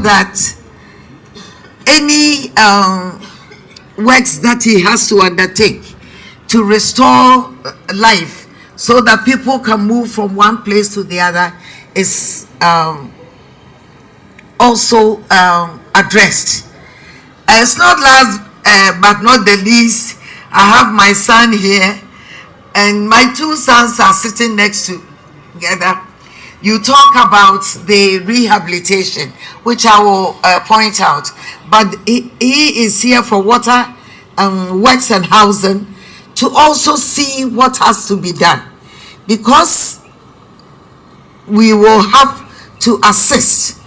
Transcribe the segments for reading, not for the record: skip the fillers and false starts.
that any works that he has to undertake to restore life so that people can move from one place to the other is also addressed. It's not last but not the least, I have my son here, and my two sons are sitting next to together. You talk about the rehabilitation, which I will point out, but he is here for water, works and housing, to also see what has to be done, because we will have to assist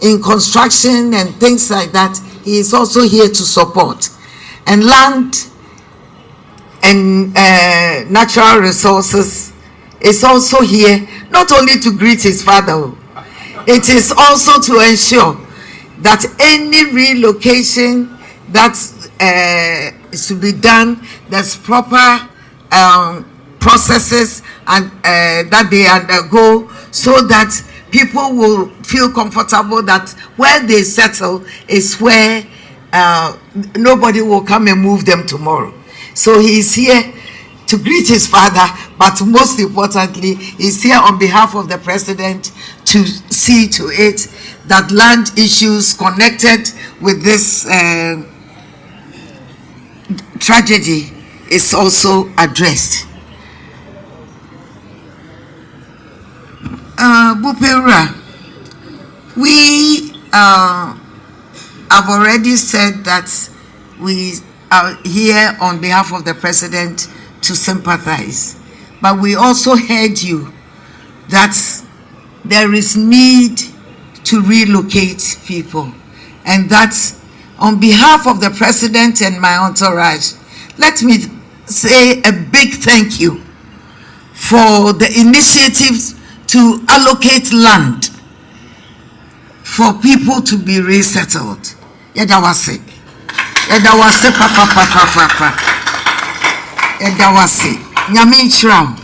in construction and things like that. He is also here to support. And land and natural resources is also here, not only to greet his father, it is also to ensure that any relocation that is to be done, there's proper processes and that they undergo, so that people will feel comfortable that where they settle is where nobody will come and move them tomorrow. So he is here to greet his father, but most importantly, he's here on behalf of the president to see to it that land issues connected with this tragedy is also addressed. Buipe, we have already said that we are here on behalf of the president to sympathize, but we also heard you that there is need to relocate people, and that on behalf of the president and my entourage, let me say a big thank you for the initiatives to allocate land for people to be resettled. Yedawase. Yedawase papa. Yedawase. Nyamin Shram.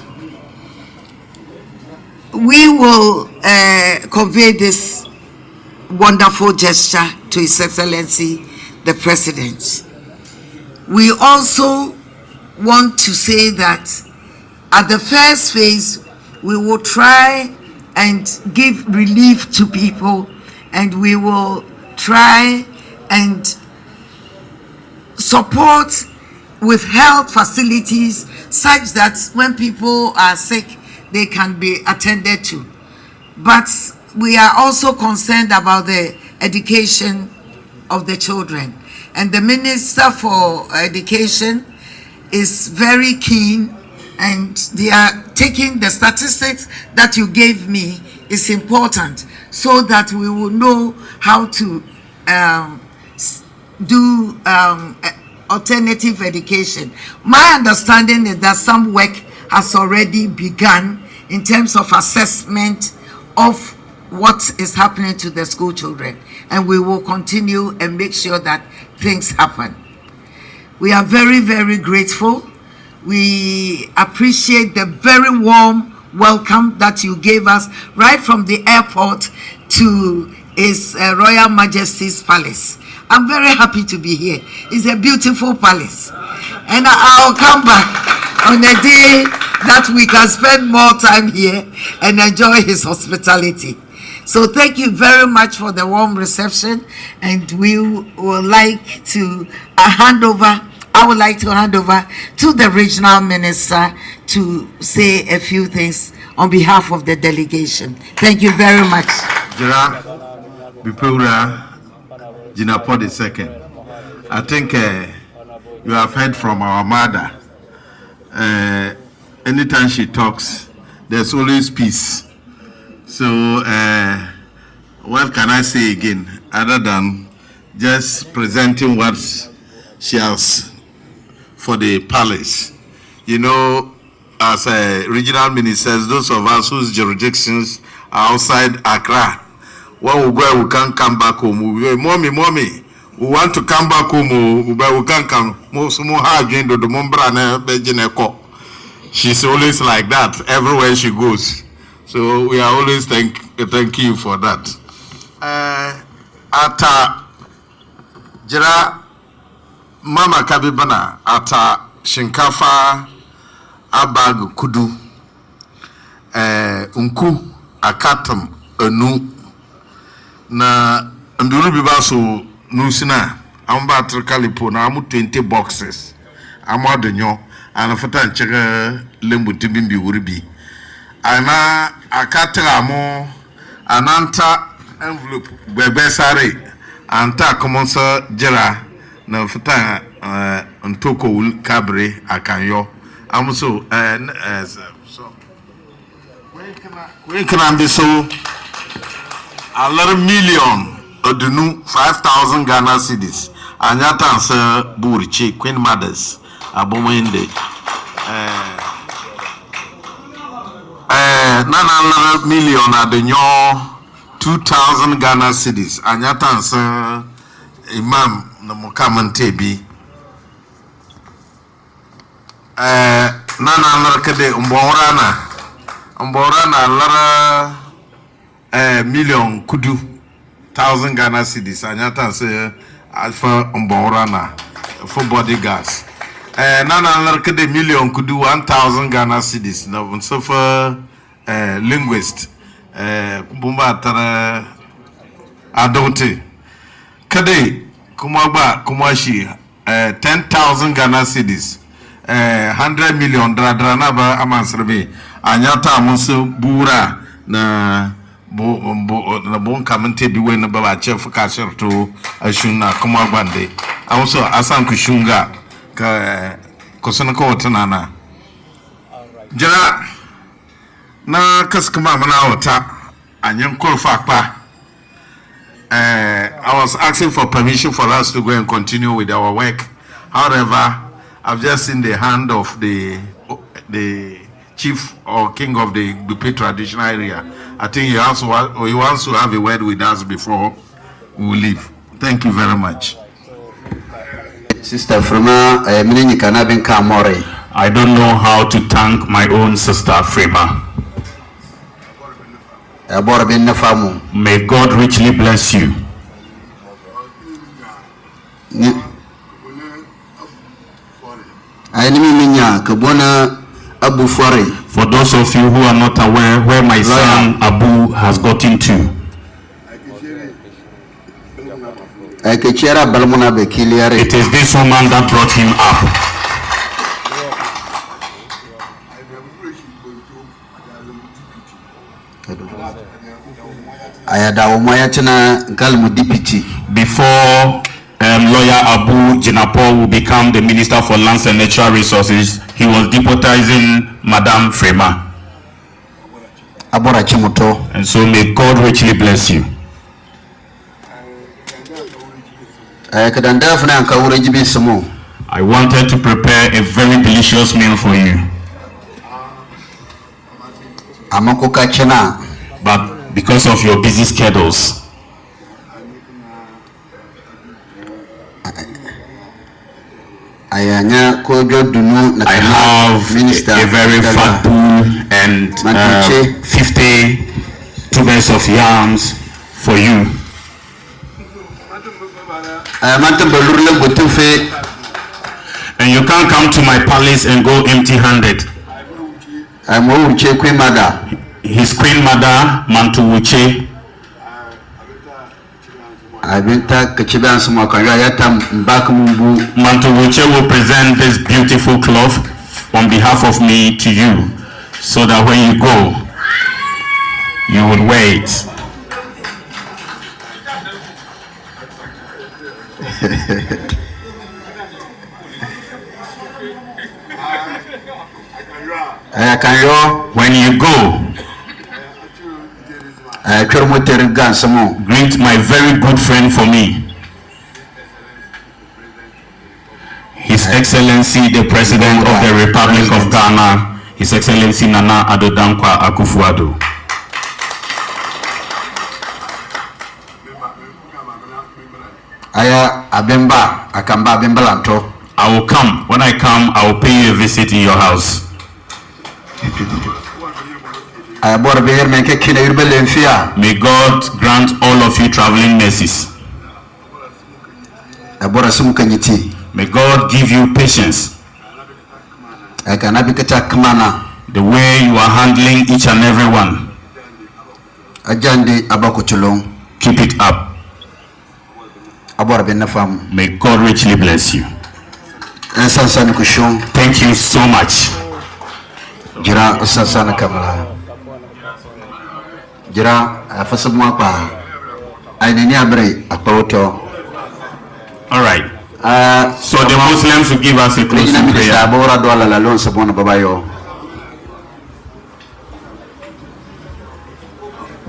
We will convey this wonderful gesture to His Excellency the President. We also want to say that at the first phase, we will try and give relief to people, and we will try and support with health facilities such that when people are sick, they can be attended to. But we are also concerned about the education of the children. And the Minister for Education is very keen, and they are taking the statistics that you gave me is important, so that we will know how to do alternative education. My understanding is that some work has already begun in terms of assessment of what is happening to the school children, and we will continue and make sure that things happen. We are very, very grateful. We appreciate the very warm welcome that you gave us right from the airport to His Royal Majesty's Palace. I'm very happy to be here. It's a beautiful palace, and I'll come back on a day that we can spend more time here and enjoy his hospitality. So thank you very much for the warm reception, and we would like to I would like to hand over to the regional minister to say a few things on behalf of the delegation. Thank you very much. Jira Buipe Jinapod II. I think you have heard from our mother. Anytime she talks, there's always peace. So what can I say again other than just presenting what she has for the palace? You know, as regional ministers, those of us whose jurisdictions are outside Accra, when we go, we can't come back home. We go, mommy, we want to come back home, but we can't come. She's always like that everywhere she goes. So we are always thank you for that. ata jira mama kabibana ata shinkafa abag kudu unku akatam enu na nduru bibaso nusina amba trikalipo na amu 20 boxes amadonyo anafata nchega lembu tibimbi wuribi ana akatra amo ananta envelope bebesare anta komonsa jira na fata ntoko kabre akanyo amuso so when can I be so a lot of million odunu 5,000 Ghana cedis anyata ansa burichi Queen Mothers abomende nana million adenyo 2,000 Ghana cedis anyata ansa imam na mukamantebi nana kede mborana lara million kudu 1,000 Ghana cedis anyata say alpha mborana for bodyguards nana kede million kudu 1,000 Ghana cedis na so for linguist bumba tara adulti kede kumashi 10,000 Ghana cedis 100 million dra na ba amansrebe anyata amuso bura na bon kamante bi we na ba chef ka to ashuna kuma bande amuso asan kushunga ka kosana ko tanana jira na kaskama mana wata anyan korfa pa I was asking for permission for us to go and continue with our work. However, I've just seen the hand of the chief or king of the Buipe traditional area. I think he wants to have a word with us before we leave. Thank you very much. Sister Frema, I don't know how to thank my own sister Frema. May God richly bless you. For those of you who are not aware where my son Abu has gotten to, it is this woman that brought him up. Before lawyer Abu Jinapo will become the Minister for Lands and Natural Resources, he was deputizing Madam Frema. And so may God richly bless you. I wanted to prepare a very delicious meal for you. But because of your busy schedules, I have a very fat pool and 50 tubers of yams for you. And you can't come to my palace and go empty-handed. His queen mother, Mantuwuche, Mantuwuche will present this beautiful cloth on behalf of me to you, so that when you go, you would wear it. When you go, greet my very good friend for me, His Excellency the President of the Republic of Ghana, His Excellency Nana Addo Dankwa Akufo-Addo. I will come. When I come, I will pay you a visit in your house. May God grant all of you traveling mercies. Abora sum kanyiti. May God give you patience. Akana bikata kmana. The way you are handling each and every one. Ajande abakutulong. Keep it up. Abora benafam. May God richly bless you. Thank you so much. Jira sasana kamala. Jira afasabwa pa. Aineni abre akpawoto. All right. So the Muslims will give us a closing prayer.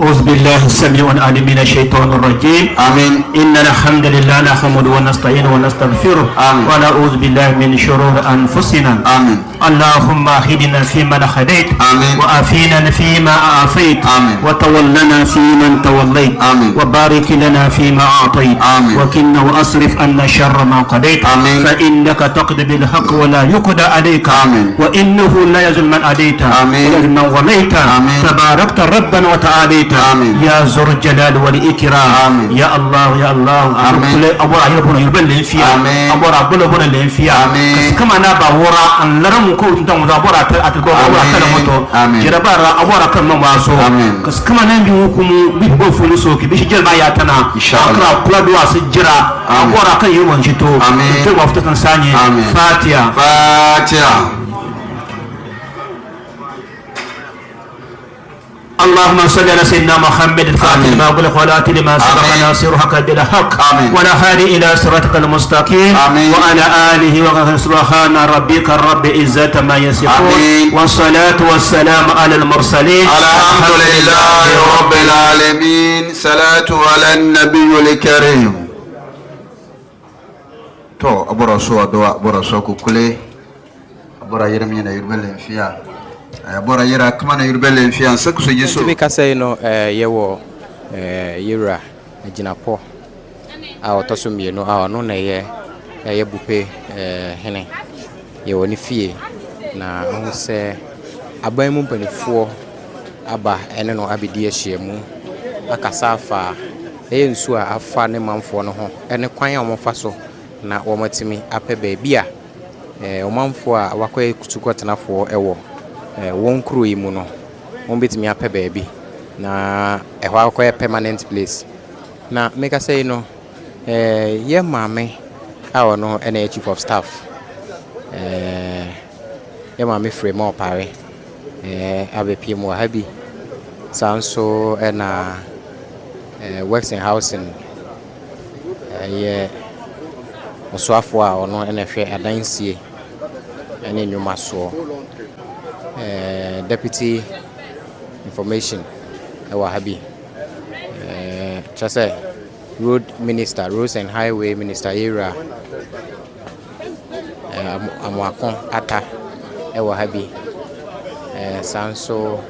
أعوذ بالله السميع العليم من الشيطان الرجيم. آمين. إن الحمد لله نحمده ونستعينه ونستغفره. آمين. ونعوذ بالله من شرور أنفسنا. آمين. اللهم اهدنا فيمن هديت. آمين. وعافينا فيما عافيت. آمين. وتولنا فيمن توليت. آمين. وبارك لنا فيما أعطيت. آمين. وكنا واصرف عنا شر ما قضيت. آمين. فإنك تقضي بالحق ولا يقضى عليك. آمين. وإنه لا يذل من أديت. آمين. ولا يذل من وليت. آمين. تباركت ربنا وتعاليت. آمين. يا ذو الجلال والإكرام. آمين. يا الله يا الله. آمين. أبورا يبون يبلين فيها. آمين. أبورا بلبون لين فيها. آمين. كما نبا ورا أن لرم كون تام أبورا أتلقوا أبورا كلامتو. آمين. جربارا أبورا كم ماسو. آمين. كما نبي وكم بيبو فلوسوك بيش جلما ياتنا. إن شاء الله. أكلا كلا دوا سجرا. أبورا كن يوم جتو. آمين. تبغى فتن ساني. آمين. فاتيا. فاتيا. اللهم صل على سيدنا محمد الفاتح لما أغلق والآتي لما سبق ناصر حق بالحق ولا هادي إلى صراطك المستقيم وعلى آله وصحبه سبحان ربك رب عزة ما يصفون والصلاة والسلام على المرسلين الحمد لله رب العالمين. صلاة على النبي الكريم. تو أبورا سوا دوا أبورا سوا كوكولي أبورا يرمينا يربلين فيها. Abora yera kama na yurbele mfia nsaku so jiso tumi kasa no yewo yera aginapo a otoso mienu a ono na ye bupe hene yewo ni fie na ho se aban mu mpanifo aba ene no abedi ahyiamu akasa afa nsu a afa ne manfo no ho ene kwan a omofa so na womatimi apɛ baabi a omanfo a wakɔ kutukotenafo ewo won kuro yi mu no won betimi apɛ baabi na ɛhɔ akɔyɛ permanent place na make say no ye maame a ono ene chief of staff ye maame Frema Opare abepie mu ha bi sanso na works and housing ye osoafo a ono ene hwɛ adansie ene nyuma so deputy information habi just road minister, roads and highway minister era amwakon ata habi sanso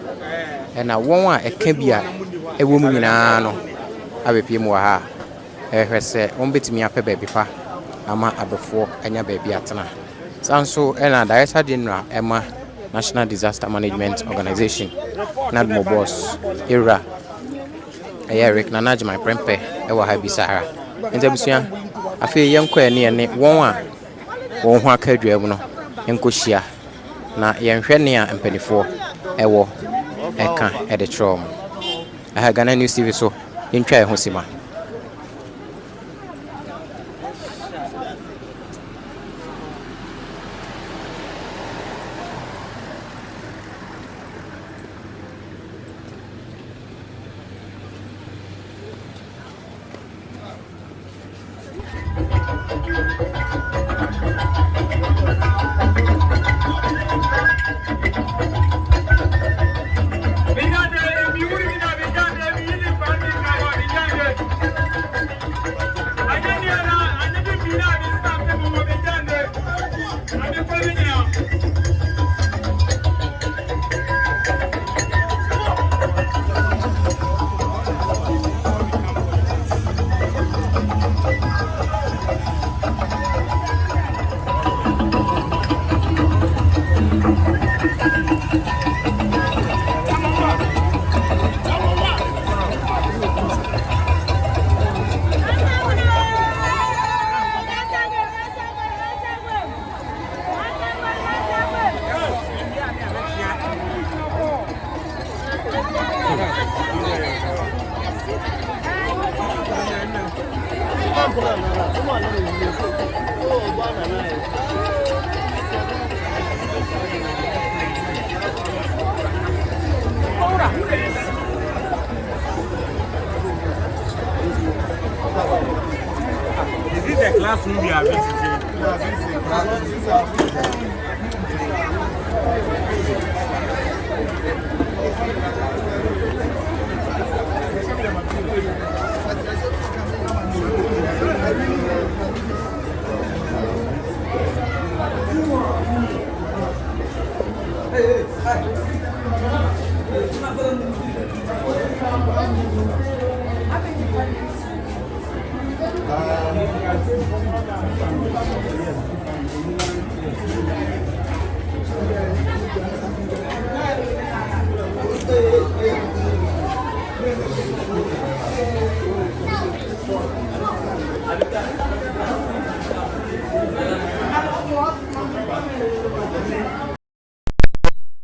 na won a eka bia ewo mu nyina no abepie mu ha hwese won betimi apɛ baabi pa ama abefo anya baabi atena sanso na director general ema National Disaster Management Organization NADMO boss era Eric Nanaji my prempe ewa habi sahara ntabusua afi yenko ene won a won ho akadua mu no enkohia na yenhwɛ ne a mpanifo ewo eka ede trom aha Ghana News TV so yentwa ho sima. Is this the classroom you are visiting?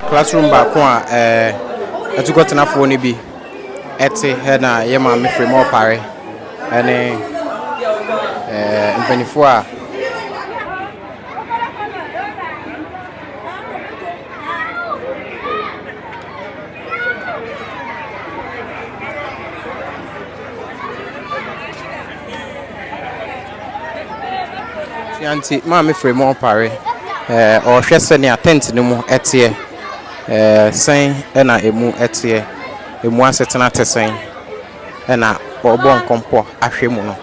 Classroom back one at got enough for ni bi ete he na ye ma me Frema Opare ene mpanifo a Yanti ma me Frema Opare o hwe se ne attent ne mu ete sen na emu etie emu asetena tesen na obo nkompo ahwe mu no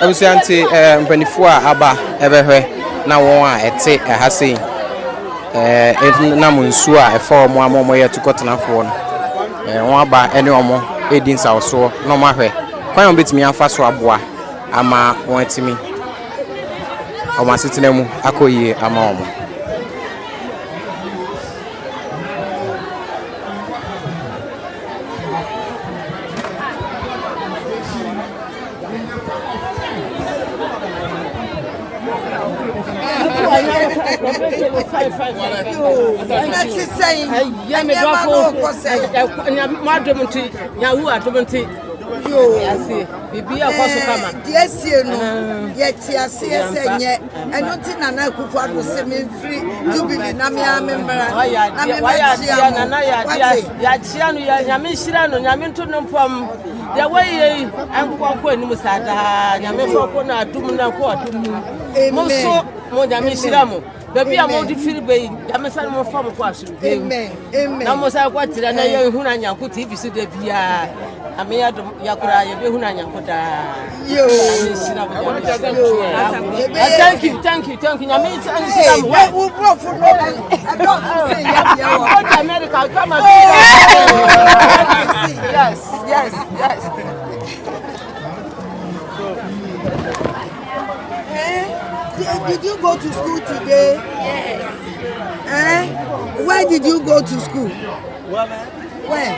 Abusianti mpanifo a aba ebehwe na won a ete ehase na munsu a efa omo amomo ye tukotenafo no won aba ene omo edin sawso no mahwe kwan obetimi afa so aboa ama won atimi omo asetena mu akoyie ama omo Baby, I'm all the feel bay. I'm a son of a farm question. Amen. Amen. Now, most I want to know who I am. Could he visit the Bia? Amia yakura ye behuna nyakoda. Yo. Thank you. Nyame Hey, we brought for no. I don't say yeah. Go to America, come and yes. Did you go to school today? Yes. Where did you go to school? Where?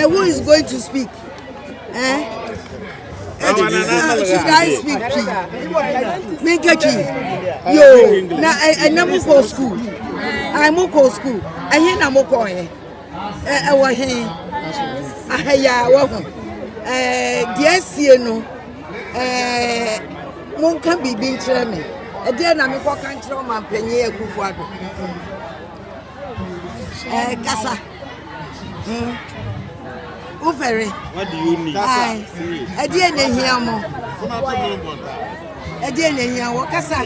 Who is going to speak? Should I speak to Make a key. Yo, now I never go school. I mo go school. I hear na mo go here. I was here. Yeah, welcome. Yes, you know. Mo can be being chairman. Then I'm a country man penny Kufuado. Casa. Ufere. What do you need? I didn't hear more. I didn't hear what Casa.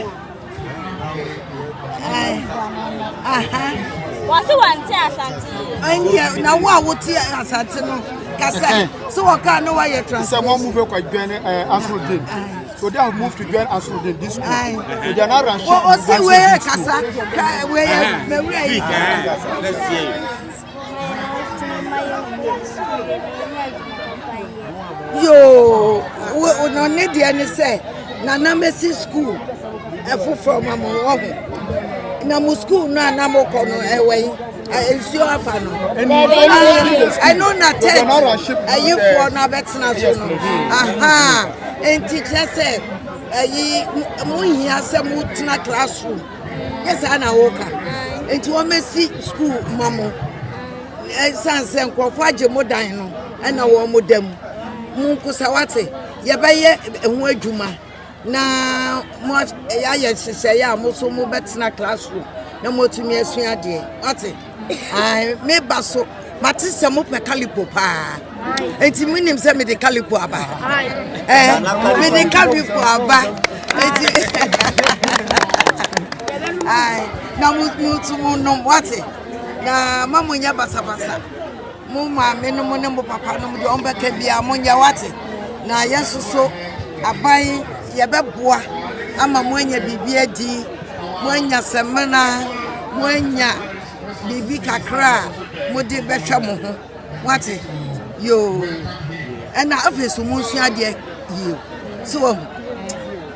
What's the one tear Santi? And yeah, now what would tear Santino? Casa. So I can't know why you're transferring. Someone move quite join Asrodin. So they have moved to join Asrodin this school. So they are not running. What say where Casa? Where? Let's see. Yo, we no need any say. Na Messi school. From my na mu school na na mo kono ewe. Ensure afano. I know na 10. You for na betina so no. Aha. And teacher say mu hia se mu tena classroom. Yes ana woka. Enti wo Messi school mamo. Sanse nkrofo age modan no na wo modam. Mu kusawate ye beye ehu adwuma. Na mo ya sese ya mo so mo betina classroom na mo tumi asua de ate ai me baso matise mo pe calipo pa enti minim se me de calipo aba me de calipo aba enti ai na mo tumu no wate na mamo nya basa mo ma me no mo ne mo papa no mo de on beka bia mo nya wate na yesoso abai yebeboa ama moanya bibia di moanya semena moanya bibi kakra modi behwe mo ho wate yo ena afesu mu sua de yi so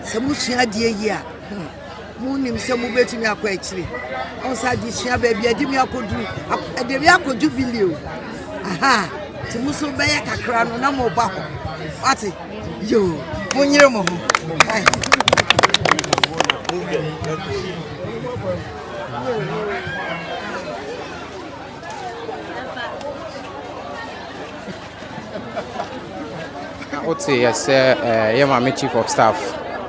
se mu sua de yi a mu nim se mu betumi akọ akire on sa di sua ba bia di mi akodu de bi akodu bilio aha ti mu so be kakra no na mo ba ho wate yo munyere mo ho ai yes, my chief of staff,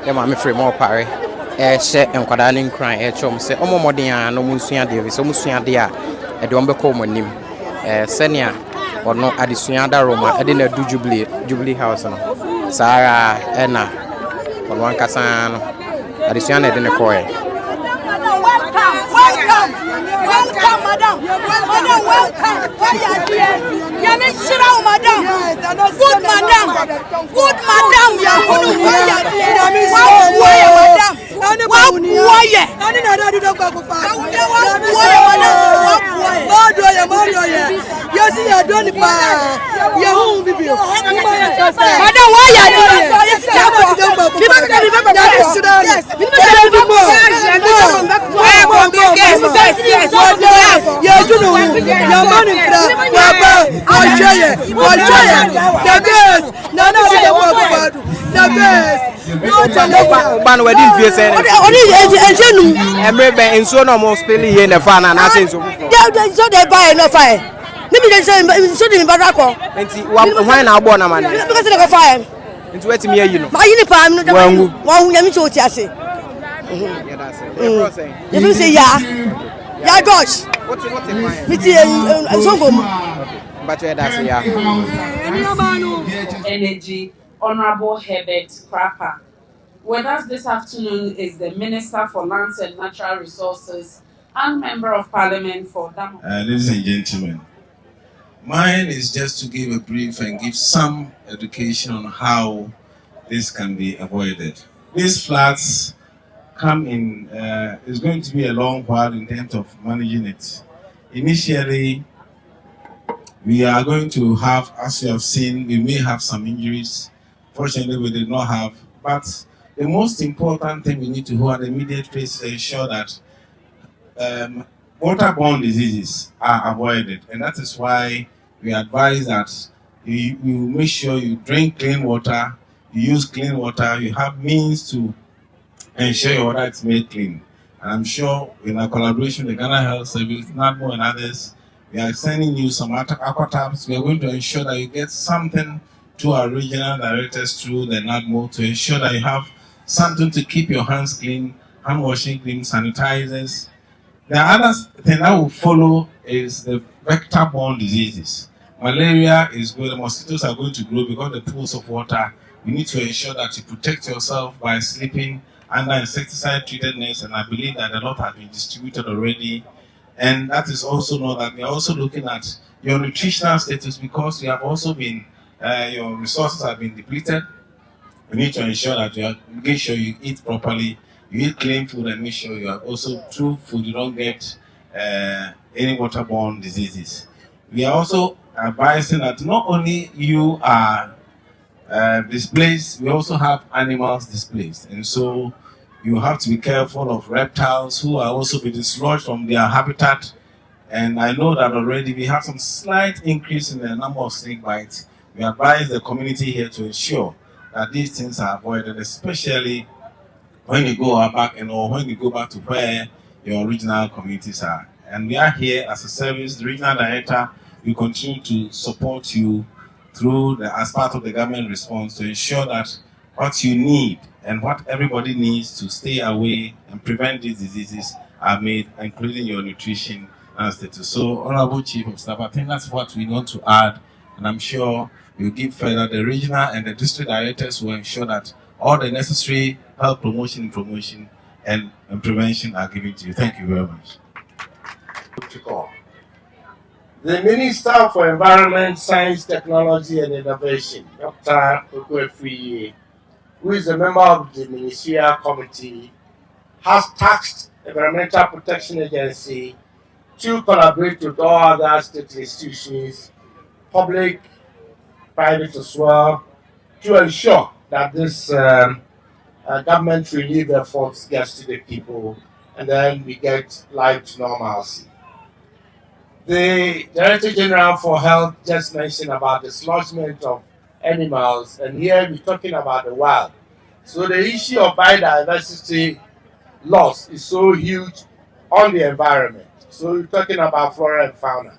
my Frema Opare, she nkwada ne nkran chom se omomodin a no munsua de so musua de a e de ombe ko monim senia ono adesua da Roma e de na du jubilee house no sara ena ono ankasa no adesua na de ne ko Welcome, madam. Welcome. Why are you here? Yami shira, madam. Good, madam. Good, madam. ban we din fie say oni enjenu emre ben enso no mo spell here na fa na say enso so dey buy no fire me be say so dey me bada ko enti hwan na agbo na man because dey go fire enti weti me ayi no ma yi ni pa me no wan nya mi so ti ase yeah that's it you say ya gosh what fire me ti so go but that's yeah Energy Honorable Herbert Krapper. With us this afternoon is the Minister for Lands and Natural Resources and Member of Parliament for NADMO. Ladies and gentlemen, Mine is just to give a brief and give some education on how this can be avoided. These floods come in, it's going to be a long while in terms of managing it. Initially, we are going to have, as you have seen, we may have some injuries. Fortunately, we did not have, but the most important thing we need to do at the immediate phase is ensure that waterborne diseases are avoided, and that is why we advise that you make sure you drink clean water, you use clean water, you have means to ensure your water is made clean. And I'm sure in our collaboration with the Ghana Health Service, NADMO and others, we are sending you some aqua taps. We are going to ensure that you get something to our regional directors through the NADMO to ensure that you have something to keep your hands clean, hand washing cream, sanitizers. The other thing that will follow is the vector-borne diseases. Malaria is good, the mosquitoes are going to grow because the pools of water. You need to ensure that you protect yourself by sleeping under insecticide-treated nets, and I believe that a lot has been distributed already. And that is also know that we are also looking at your nutritional status because you have also been, your resources have been depleted. You need to ensure that you are making sure you eat properly, you eat clean food, and make sure you are also through food you don't get any waterborne diseases. We are also advising that not only you are displaced, we also have animals displaced, and so you have to be careful of reptiles who are also being dislodged from their habitat. And I know that already we have some slight increase in the number of snake bites. We advise the community here to ensure that these things are avoided, especially when you go back or when you go back to where your regional communities are. And we are here as a service, the regional director, we continue to support you through as part of the government response to ensure that what you need and what everybody needs to stay away and prevent these diseases are made, including your nutrition and status. So, Honorable Chief of Staff, I think that's what we want to add, and I'm sure we'll give further. The regional and the district directors will ensure that all the necessary health promotion, and prevention are given to you. Thank you very much. The Minister for Environment, Science, Technology and Innovation, Dr. Okwefri, who is a member of the Ministerial Committee, has tasked the Environmental Protection Agency to collaborate with all other state institutions, public, private as well, to ensure that this government relief efforts gets to the people, and then we get life to normalcy. The Director General for Health just mentioned about the dislodgement of animals, and here we're talking about the wild. So the issue of biodiversity loss is so huge on the environment. So we're talking about flora and fauna.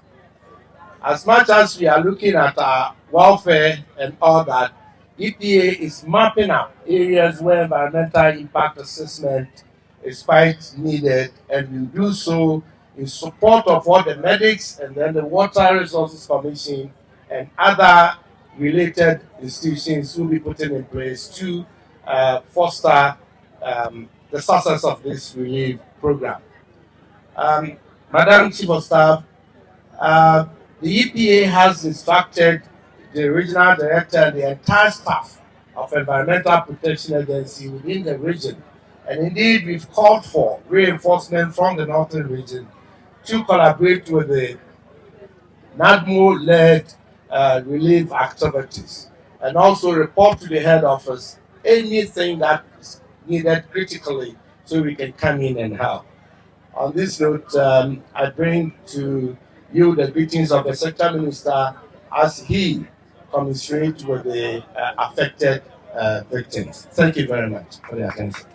As much as we are looking at our welfare and all that, EPA is mapping out areas where environmental impact assessment is quite needed, and we do so in support of what the medics and then the Water Resources Commission and other related institutions will be putting in place to foster the success of this relief program. Madam Chief of Staff, the EPA has instructed the regional director and the entire staff of Environmental Protection Agency within the region, and indeed we've called for reinforcement from the northern region to collaborate with the NADMO-led relief activities, and also report to the head office anything that is needed critically so we can come in and help. On this note, I bring to you the greetings of the Sector Minister as he commiserates with the affected victims. Thank you very much for your attention.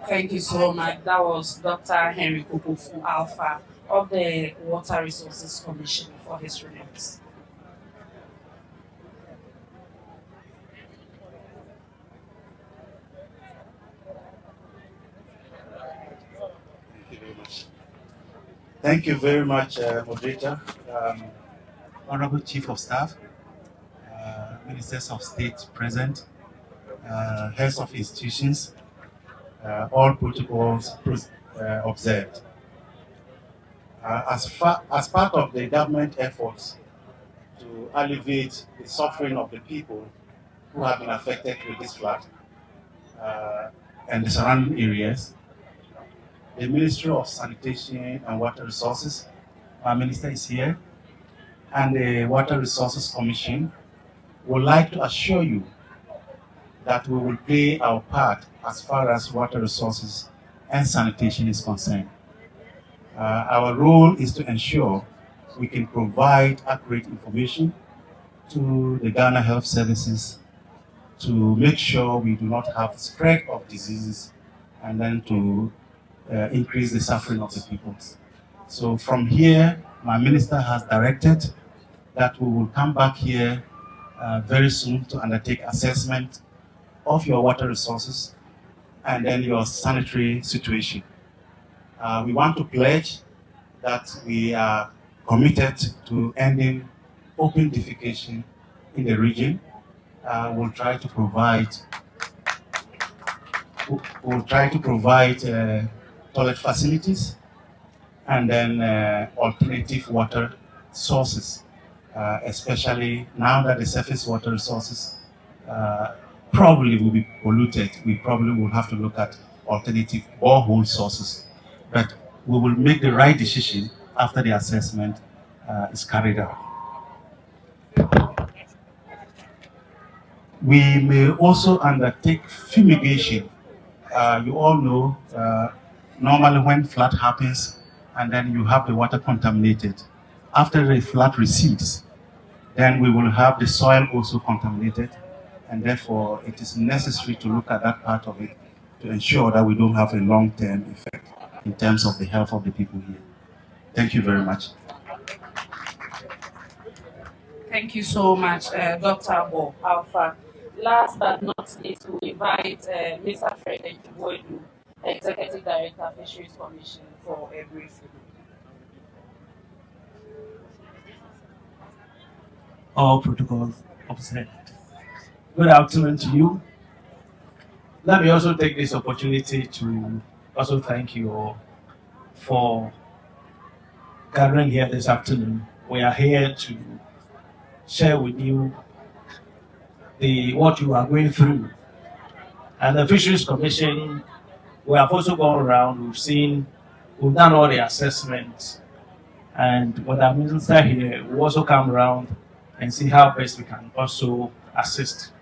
Thank you so much. That was Dr. Henry Kukufu Alpha of the Water Resources Commission for his remarks. Thank you very much, Moderator, Honorable Chief of Staff, Ministers of State present, heads of institutions, all protocols observed. As part of the government efforts to alleviate the suffering of the people who have been affected with this flood and the surrounding areas, the Ministry of Sanitation and Water Resources, our minister is here, and the Water Resources Commission would like to assure you that we will play our part as far as water resources and sanitation is concerned. Our role is to ensure we can provide accurate information to the Ghana Health Services to make sure we do not have spread of diseases and then to increase the suffering of the people. So from here, my minister has directed that we will come back here very soon to undertake assessment of your water resources and then your sanitary situation. We want to pledge that we are committed to ending open defecation in the region. We'll try to provide toilet facilities and then alternative water sources, especially now that the surface water resources probably will be polluted. We probably will have to look at alternative borehole sources, but we will make the right decision after the assessment is carried out. We may also undertake fumigation. You all know, normally when flood happens and then you have the water contaminated, after the flood recedes, then we will have the soil also contaminated, and therefore it is necessary to look at that part of it to ensure that we don't have a long-term effect in terms of the health of the people here. Thank you very much. Thank you so much, Dr. Bo Alpha. Last but not least, we invite Mr. Frederick Boydu, Executive Director, Fisheries Commission, for a briefing. All protocols observed. Good afternoon to you. Let me also take this opportunity to also thank you all for gathering here this afternoon. We are here to share with you what you are going through. And the Fisheries Commission, we have also gone around, we've done all the assessments, and with our minister here, we also come around and see how best we can also assist.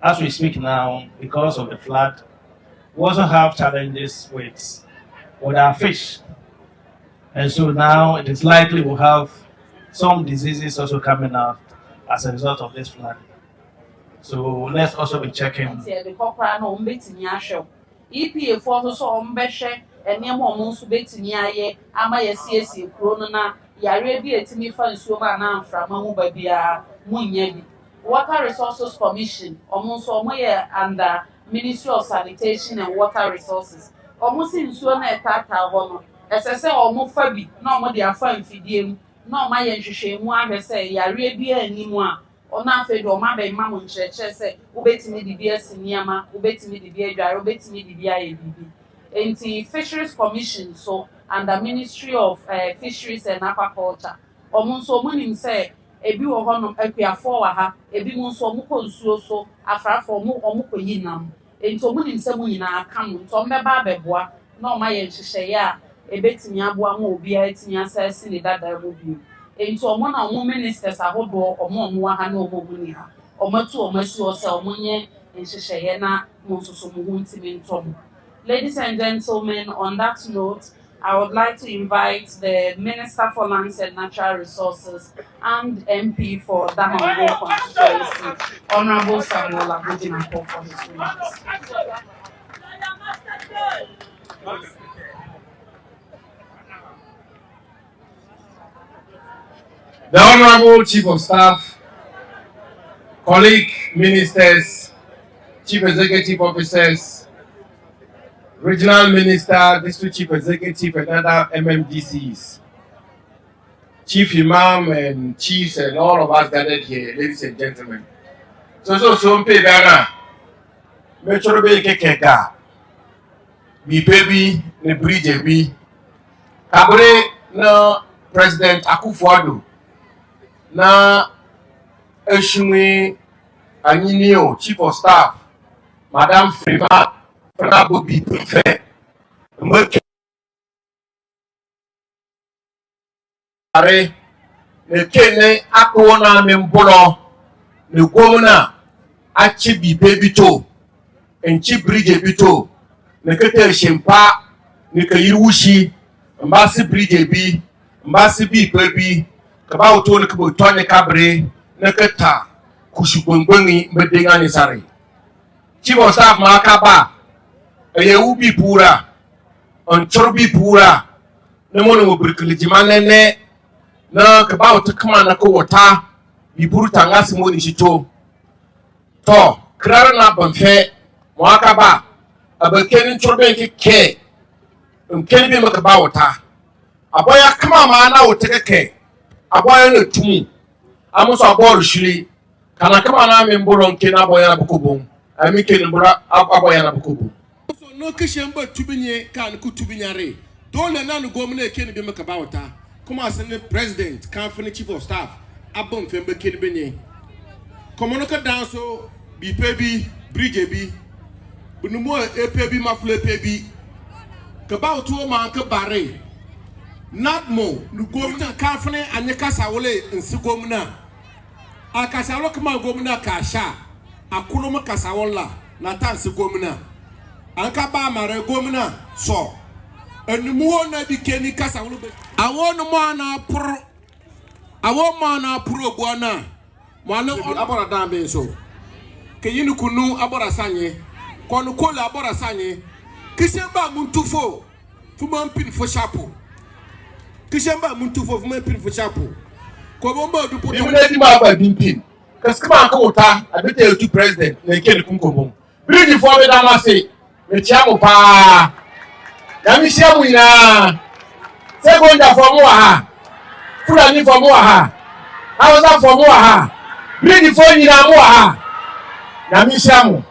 As we speak now, because of the flood, we also have challenges with our fish. And so now it is likely we'll have some diseases also coming out as a result of this flood. So let's also be checking. EPA for so ombeshe enemo omonsu betimi aye ama yesiesie kuro no na yare bi etimi fa nsuo ma na amframa mu ba bia munya bi. Water Resources Commission omonso omoye under Ministry of Sanitation and Water Resources. Omosi nsuo na etata ho no esese omo fa bi na omo de afa mfidie mu na omo aye nhwehwe mu ahwese yare bi animu a ona afa do omo ba imam ncheche se ubetimi dibi asiniama ubetimi dibi adware ubetimi dibi aye bibi. Enti Fisheries Commission so under Ministry of Fisheries and Aquaculture omonso omunim se ebi wo hono akuafo wa ha ebi mu nso omo konsuo so afrafo omo koyi nam enti omunim se mu nyina aka no nto mbeba abeboa na oma ye nhyehyeye a ebetimi aboa ma obi a etimi asase ne dada mo bi enti omo na omo ministers ahodo omo wa ha na omo muni ha omo tu omo si o se omo nye nhyehyeye na mo nso mo hu ntimi ntom. Ladies and gentlemen, on that note, I would like to invite the Minister for Lands and Natural Resources and MP for Damongo constituency, Honorable Samuel Abudinapo, for his remarks. The Honorable Chief of Staff, colleague ministers, Chief Executive Officers, Regional Minister, District Chief Executive, and other MMDCs, Chief Imam and Chiefs, and all of us gathered here, ladies and gentlemen. So, pay Ghana. Metro Bay Keka, Buipe, the bridge, Kabore na President Akufo-Addo na Eshunwe Anyinio, Chief of Staff, Madam Frema Buipe, Opare, ne kene akona membolo, ne gomna achi Buipe bito, enchi bridge bito, ne kete shempa, ne kayirushi, mbasi bridge bi, mbasi Buipe bi, kaba oto ne kabo tone kabre, ne keta kushubongwengi mbedenga ni sari. Chief of Staff makaba, eye ubi pura, onchorbi pura, ne mono mubriklijimane ne, na kaba oto kama na ko wata, bipuru tangasi moni shito. To, krara na banfe, mwakaba, abekeni nchorbe ke, mkeni bi makaba wata. Aboya kama maana wotekeke, aboya ne tumu, amuso aboru shili, kana kama na membolo nkena aboya na bukubung, amike nembura aboya na bukubung. So no kishemba tubinye kan ku tubinyare. Dole na no gomna keni bi makaba wata. Kuma asene president, company chief of staff, abon fembe keni benye. Komono ka danso Buipe bi bridge bi. Bunumo EP bi mafule EP bi. Kaba otuo man ka bare. NADMO no gomna company anyeka sawole nsi gomna. Akasawolo kama gomna kasha. Akuno kasawola na tansi gomna. Anka ba mare gomna so. Enumuo na bikeni kasawolo be. Awon mo na pro. Awon mo na pro buana. Mwale abora dambe so. Keyinu kunu abora sanye. Kono kola abora sanye. Kishemba muntufo. Fuma mpin fo chapo. Kishemba muntufo fuma mpin fo chapo. Ko bomba du poto. Ibune di ma ba bimpin. Kaskama ka wota abete etu president na ken kunkomo. Bridge fo be dama se. Me chiamu pa. Ya mi chiamu ina. Seconda fo mo ha. Fulani fo mo ha. Hausa fo mo ha. Bridge fo nyina mo ha. Ya mi chiamu.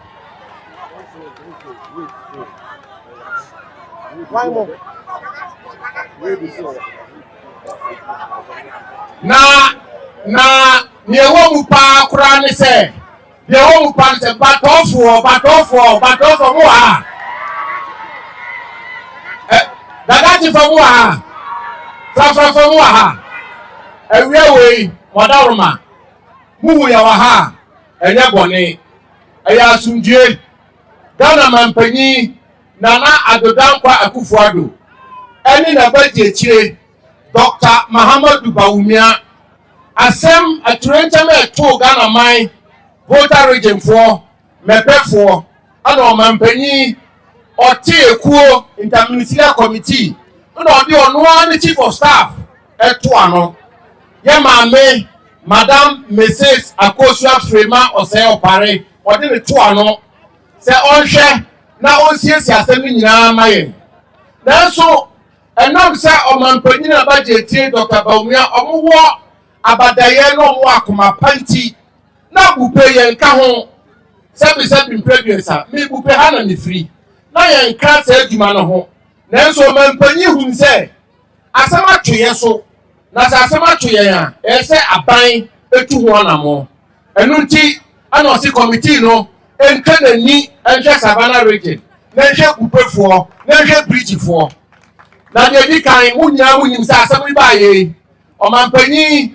Na ni ewo mu pa kura ni se ni ewo mu pa se batofo mu ha dagati fo mu ha fra fo mu ha ewe wadaruma mu ya wa ha enye boni eya asumdue Ghana mampanyi Nana Adodankwa Akufo-Addo eni na baje chire Dr. Muhammadu Bawumia asem aturenchame to Ghana man voter region for mepefo ana mampanyi oti ekuo interministerial committee na odi ono ani chief of staff eto ano ye maame Madam Mrs. Staff Frema Opare odi ne to ano se onhwe na onsiesie asem nyina maye nanso enam se omampanyi na budget Dr. Bawumia omuwo abadaye no mo akoma panti na Buipe yen ka ho sebi previousa me Buipe ha na ni free na yen ka se adwuma no ho nanso omampanyi hu se asem atwe so na asem atwe a ese aban etu ho na mo enu nti ana osi committee no enkanani enhwe Savannah region na enhwe Buipe fo na enhwe bridge fo na de di kan wunyim sa asem ba ye omampanyi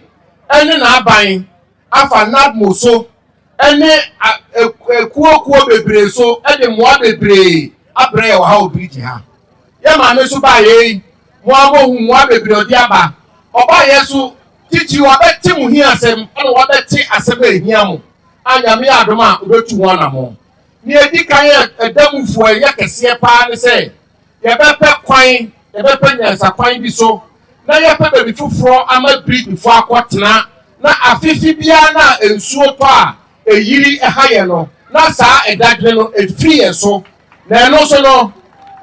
ene na aban afa NADMO so ene ekuo bebre so ede moa bebre abre wa ha bridge ha ye ma me so ba ye moa hu moa bebre odi aba oba ye so titi wa beti mu hi asem ene wa beti asem ehia mu anya me adoma obetu ho na mo ni edi kan edamufu ye kese pa ne se ye bepe kwan ye bepe nyansa kwan bi so na ye pepe bi fufuro ama bridge before akwotena na afifi bia na ensuo to a eyiri ehaye no na saa edadwe no efiri eso na eno so no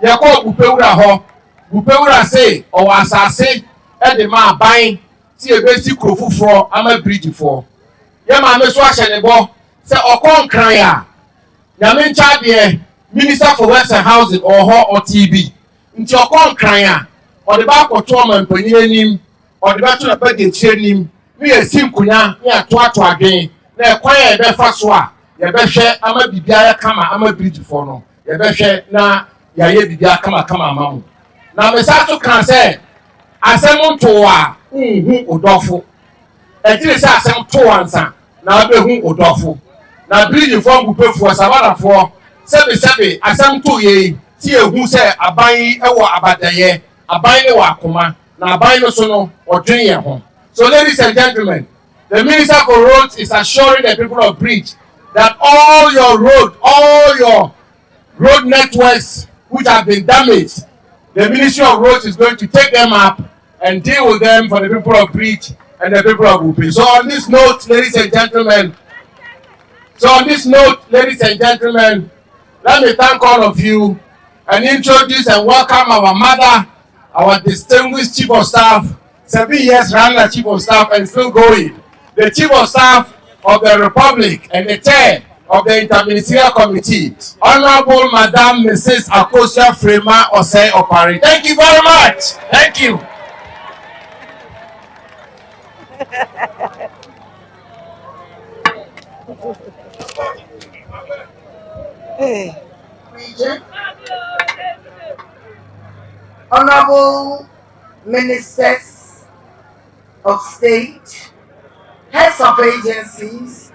ye ko Buipe wura ho Buipe wura say o asase e de ma ban ti ebesi kro fufuro ama bridge for ye ma me so ahye ne bo se okonkran ya nyame ncha de minister for western housing or ho or TB nti okonkran ya or the back of Tom and Penny, or the battle of Betty Chenim, me a Simkuya, near Twatu again, near Quay Befaswa, Yabeshe, I'm a Bibia Kama, I'm a beautiful no, Yabeshe, na Yaye Bibia Kama Mam. Now, Messato can say, I send one to Udofo. A dear Sassam to answer, now be whom Udofo. Now, bleeding from Buipe for Savannah for 7 I send 2 ye, see who say a buying about the year, a buying a wakuma, now buying a sono or drink at home. So, ladies and gentlemen, the Minister for Roads is assuring the people of Bridge that all your road networks which have been damaged, the Ministry of Roads is going to take them up and deal with them for the people of Bridge and the people of Buipe. So on this note, ladies and gentlemen, let me thank all of you and introduce and welcome our mother, our distinguished Chief of Staff, 7 years running as Chief of Staff and still going, the Chief of Staff of the Republic and the Chair of the Interministerial Committee, Honorable Madam Mrs. Staff Frema Opare. Thank you very much. Thank you. Region, Honorable Ministers of State, heads of agencies,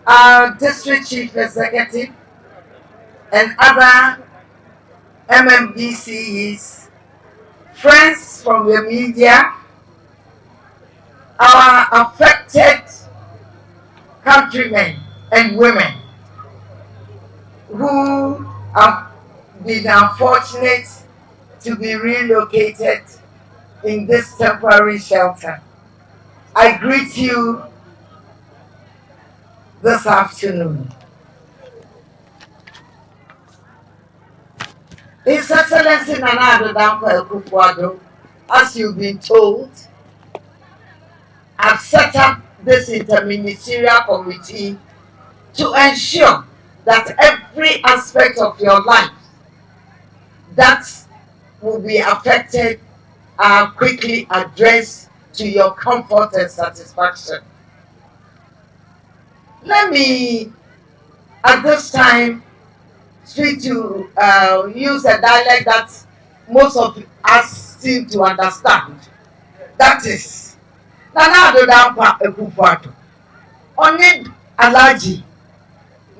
our district chief executive, and other MMDCs, friends from the media, our affected countrymen and women who have been unfortunate to be relocated in this temporary shelter. I greet you this afternoon. His Excellency Nana Addo Akufo-Addo, as you've been told, I've set up this interministerial committee to ensure that every aspect of your life that will be affected are quickly addressed to your comfort and satisfaction. Let me, at this time, speak to use a dialect that most of us seem to understand. That is, Nana Addo Akufo-Addo, Onid Alhaji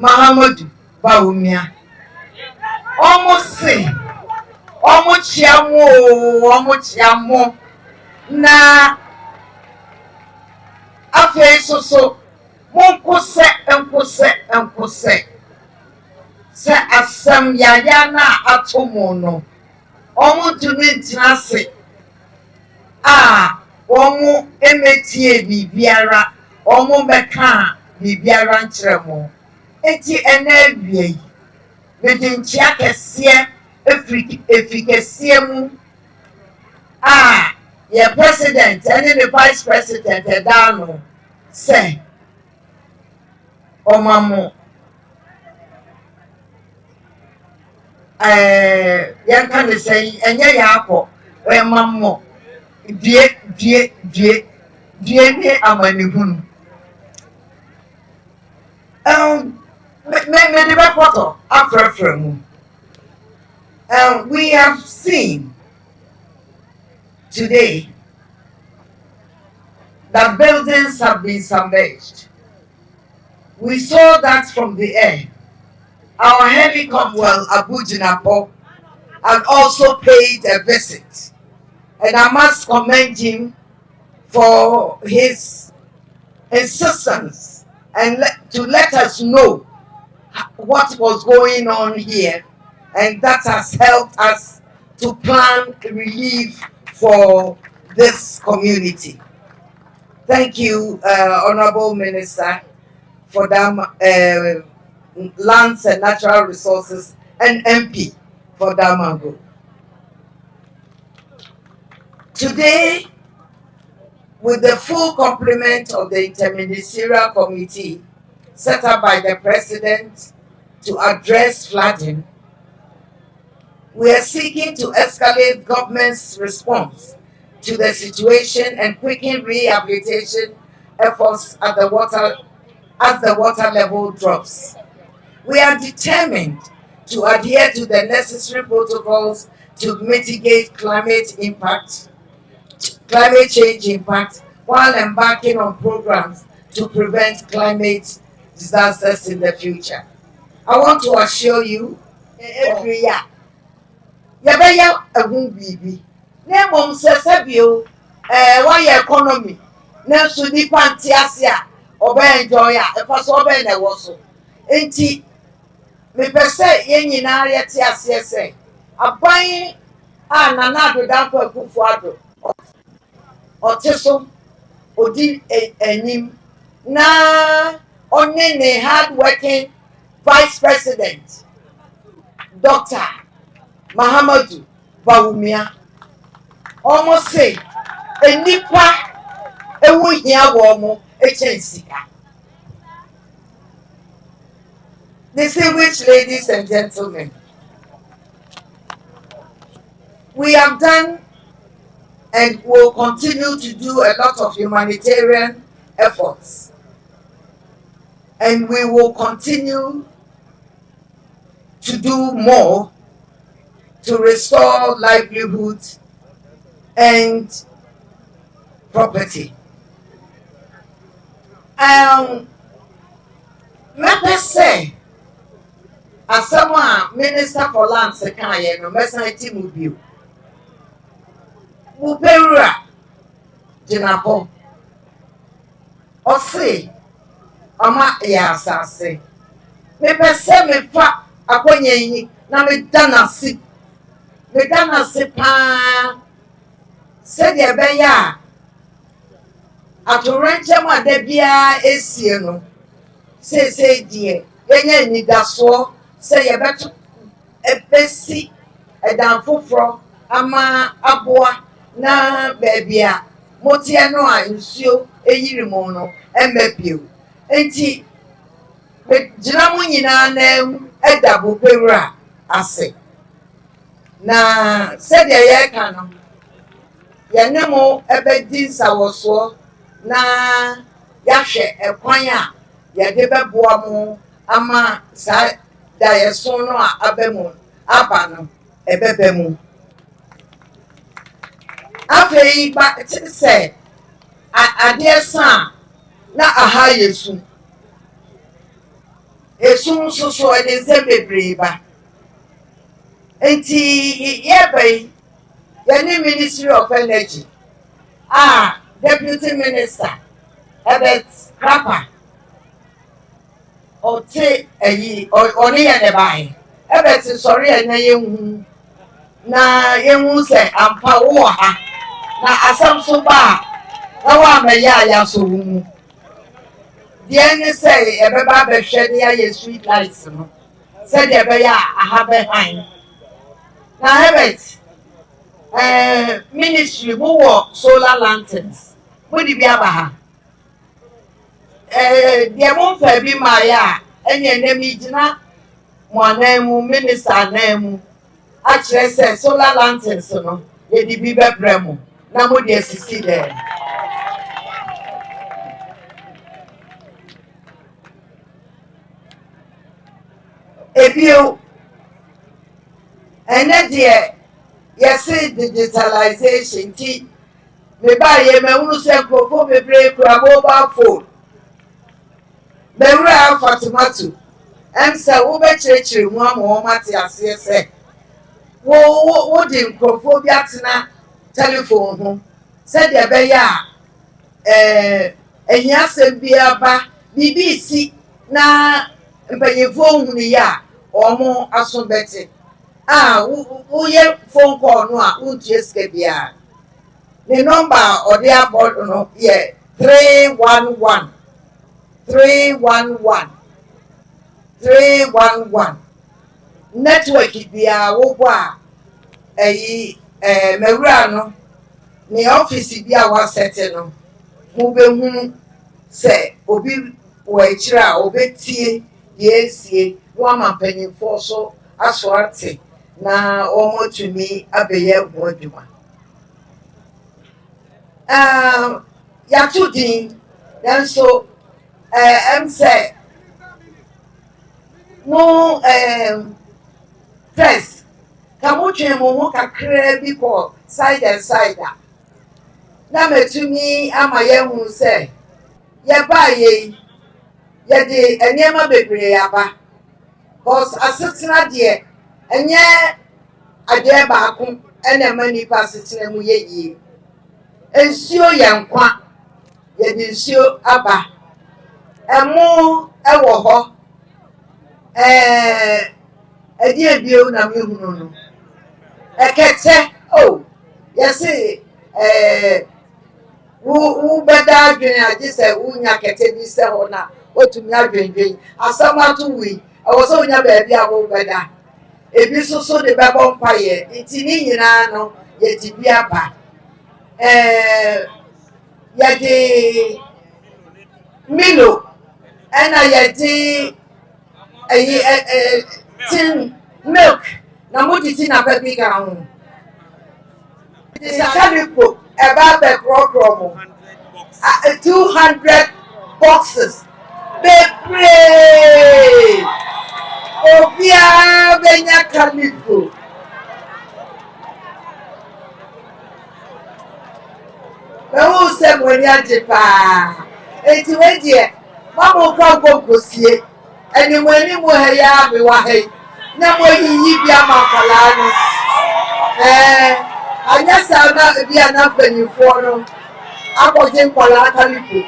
Mahamudu Bawumia, almost say, almost chiamo, na afe so monkose se asem yaya na atomo no omo tumi ntinase omo emetie bibiara omo beka bibiara nkyeremo enti ene wie mede ntia kese efikesie mu your president and the vice president Edano say Omamo yan kan say enye yako Omamo die ni amanihunu me the photo after we have seen today that buildings have been submerged. We saw that from the air. Our helicopter, Abu Jinapo, had also paid a visit. And I must commend him for his insistence and to let us know what was going on here. And that has helped us to plan relief for this community. Thank you, Honorable Minister, for that lands and natural resources, and MP for Damango. Today, with the full complement of the interministerial committee set up by the President to address flooding, We are seeking to escalate government's response to the situation and quicken rehabilitation efforts at the water as the water level drops. We are determined to adhere to the necessary protocols to mitigate climate change impact while embarking on programs to prevent climate disasters in the future. I want to assure you, every year, yabaya ehun bibi. Ne mom sesebio why economy na so nipa ntiasia oba enjoy a so oba na wo so. Enti me pese ye nyina yete ase se aban a nana adodan kwa kufu ado oteso odi enim na onene hard working vice president Dr. Mahamadou Bawumia almost say enipa ewu hia wo mo echensika. Distinguished ladies and gentlemen, we have done and will continue to do a lot of humanitarian efforts, and we will continue to do more to restore livelihoods and property. Let us say, as someone Minister for Land Sekaya no Messanity Mubio Buipe Jinapo or say Ama Yasase. Me pese me fa akonye yi na me dana si pa se de be ya atorenche ma de bia esie no se die yenye nidaso se ye beto ebesi edan foforo ama aboa na bebia motie no a nsuo eyiri mo no embepio enti be jina mu nyina na edabo pewura ase na se de ye ka no ye ne mo ebedi sawoso na yahwe ekwan a ye de beboa mo ama sa da ye so no a abemu aba no ebebemu afei ba se ade san na aha yesu esu so ede zembebre ba enti ye bai ye Ministry of Energy Deputy Minister Ebet Krapa ote oni ye ne bai Ebet sorry ena yehu na yehu se ampa wo ha na asam so ba na wa meya ya so wu die ni say ebeba be hwe ne ya street lights no say de be ya aha be han na Ebet ministry who work solar lanterns who di bia ba ha de mo fa bi ma ya enye nemi gina mo anemu minister anemu a kire say solar lanterns no ye di bi be bremo na mo de sisi de ebio ene de yes digitalization ti me ba ye me unu se krofo bebre kura mobile phone be wura fatimatu em se wo be chirechiri mu amo mate ase se wo di krofo bi atena telephone ho se de be ya ehia se bia ba BBC na mpanyefo hunu ya omo aso bete wo ye phone call no a untie ske bia the number or the about no yeah 311 network bia wo kwa mewura no ne office bia wa set no mo be hu se obi wo ekira obetie yesie wo amapanyin so aso ate na omotumi abeye hoduma ya tudin then so say no press kamutwe mo ho kakra bi ko side and side na metumi amaye hu say ye ba ye de enema bebre aba cause asetena de enye ade ba ko ena mani pa asetena mu ye ensio yankwa ye de ensio aba emo ewo ho edi ebio na me hunu no ekete oh yes wo beda adwen age se wo nya kete bi se ho na otumi adwenwen asamatu wi e so nya ba bia wo beda ebi so de bebo mpaye nti ni nyina no ye ti bi aba ye de milo ena ye de tin milk na muditi na baby ka ho Sakaripo about the program 200 boxes baby obia benya kalipo na wo se mo ni age pa enti we die mama kwa gogosie eni mo ni mo ha ya me wa he na mo yi bia makala no anya sana bia na panifo no akoje nkwala kalipo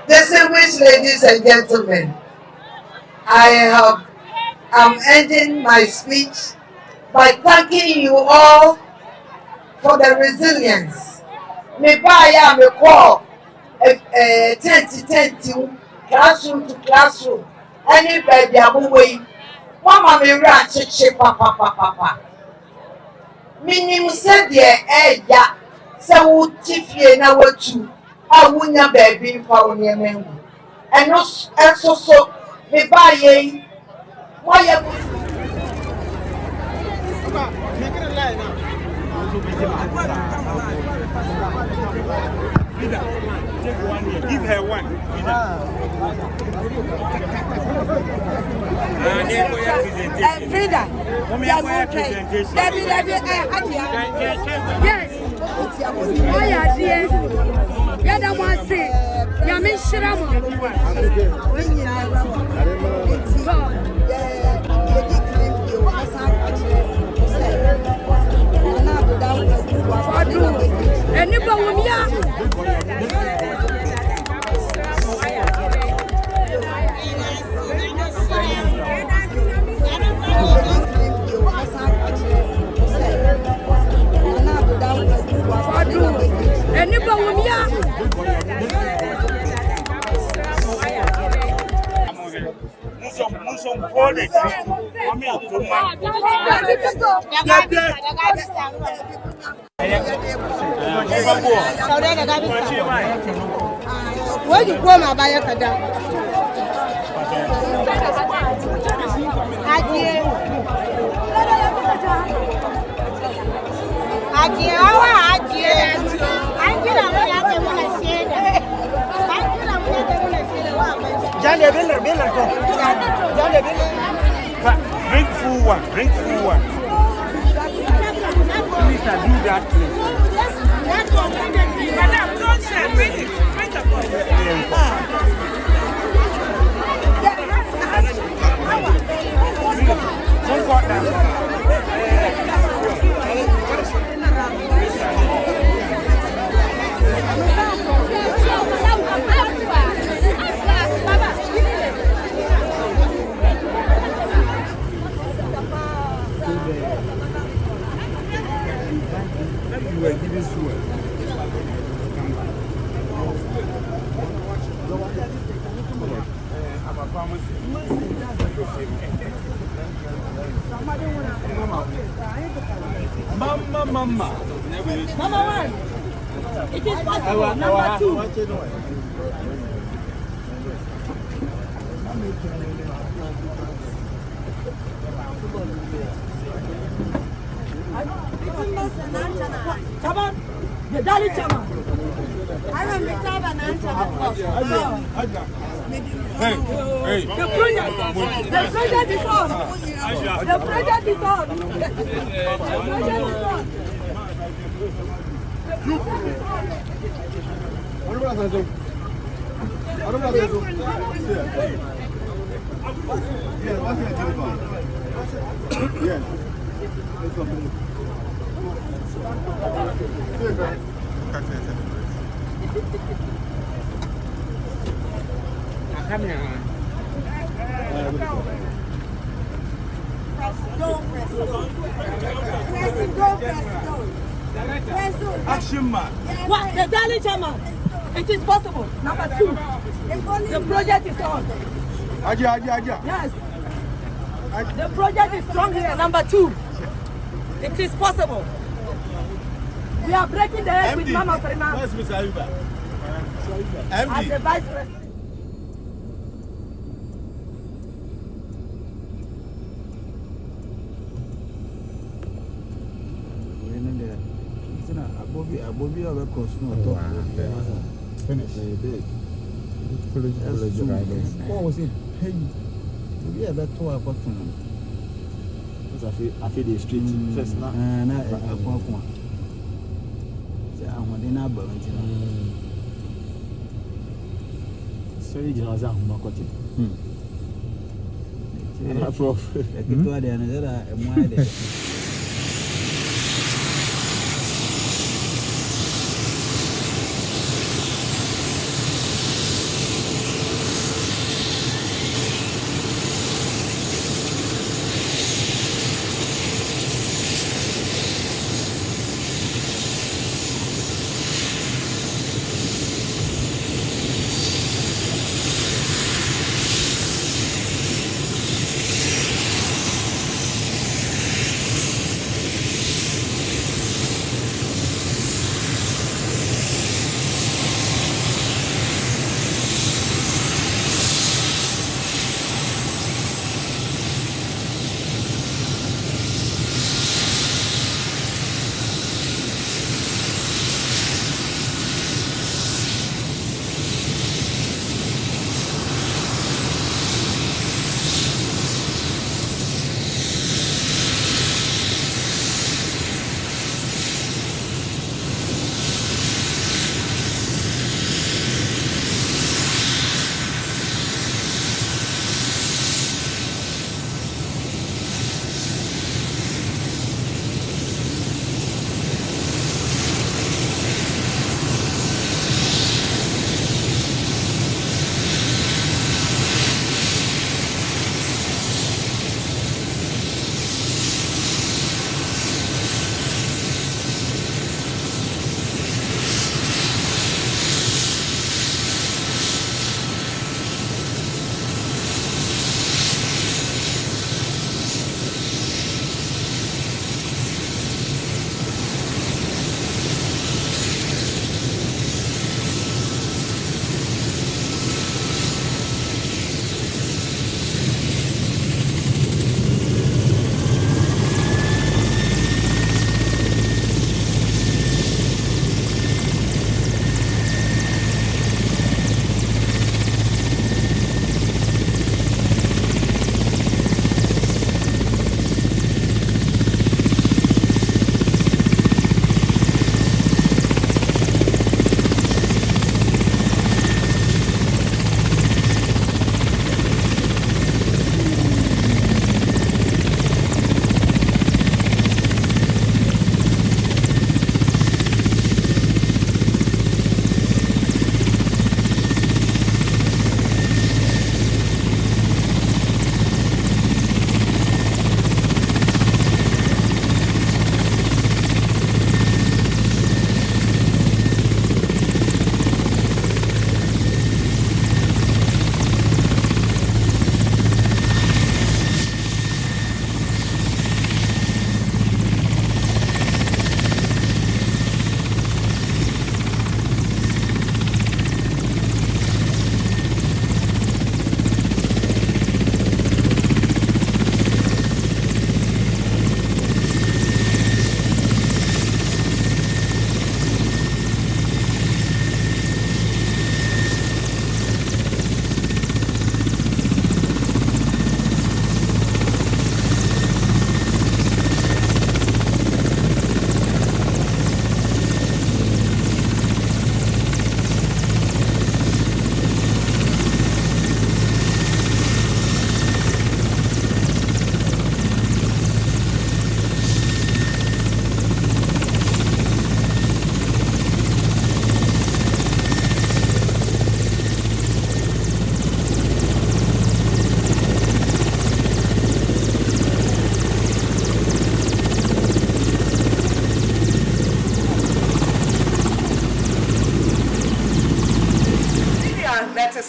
Distinguished ladies and gentlemen, I'm ending my speech by thanking you all for the resilience. Me buy me call tent classroom to classroom. Any baby away. Mama me ran papa. Minim said the ya so tifie na watu awunya baby fa onyeme and no so me buy ye why Give her one. Frida, yes. Oh, yeah, dear. Yeah, that was it. Yeah, Miss Shirama. Where you go, my buyer? Bring full one. Please do that, please. Madam, don't share. Bring the Mama. It is possible. Number 2. Chairman, the Dali Chairman. I am the Chairman. The project is on. The project is on. Action man. What? The Dali Chairman. It is possible. Number 2. The project is on. Yes. The project is strong here. Number 2. It is possible. We are breaking the head with Mama Frema as the Vice President. Abobi of a course, no, finish. What was it? Hey, we have that 2 o'clock. I feel the street first now. And I walk one. I'm in a balance. So you just have more cotton. Prof. I could do another.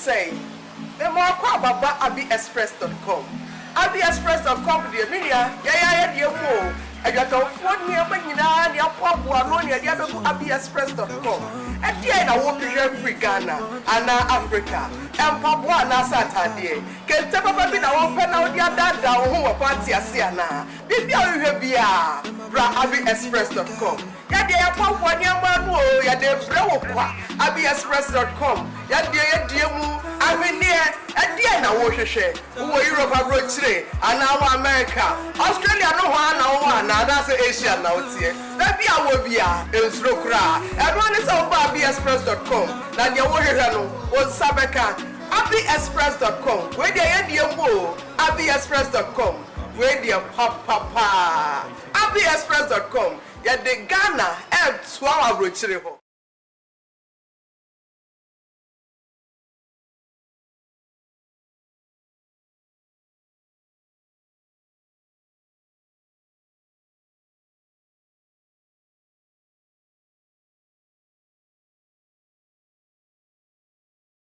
say me mo akwa baba abiexpress.com abiexpress.com de minia ya de mo adwatofo ni abanyina ne apoabo no ne de abeku abiexpress.com e de na wo hwehwe free Ghana ana Africa empabo ana satade kente papa bi na wo pe na wo de adada wo ho party ase ana bibia wo hwehwe bia bra abiexpress.com ya de apoabo ni amanu o ya de bre wo kwa abiexpress.com ya de mu ahwenie e na wo hwehwe wo Europe abrochire ana wo America Australia no ho ana wo na that's Asia na otie na bia wo bia ensuro kra everyone is on abiexpress.com na de wo hwehwe no wo sabeka abiexpress.com we de mo abiexpress.com we de papa abiexpress.com ya de Ghana e 2 abrochire ho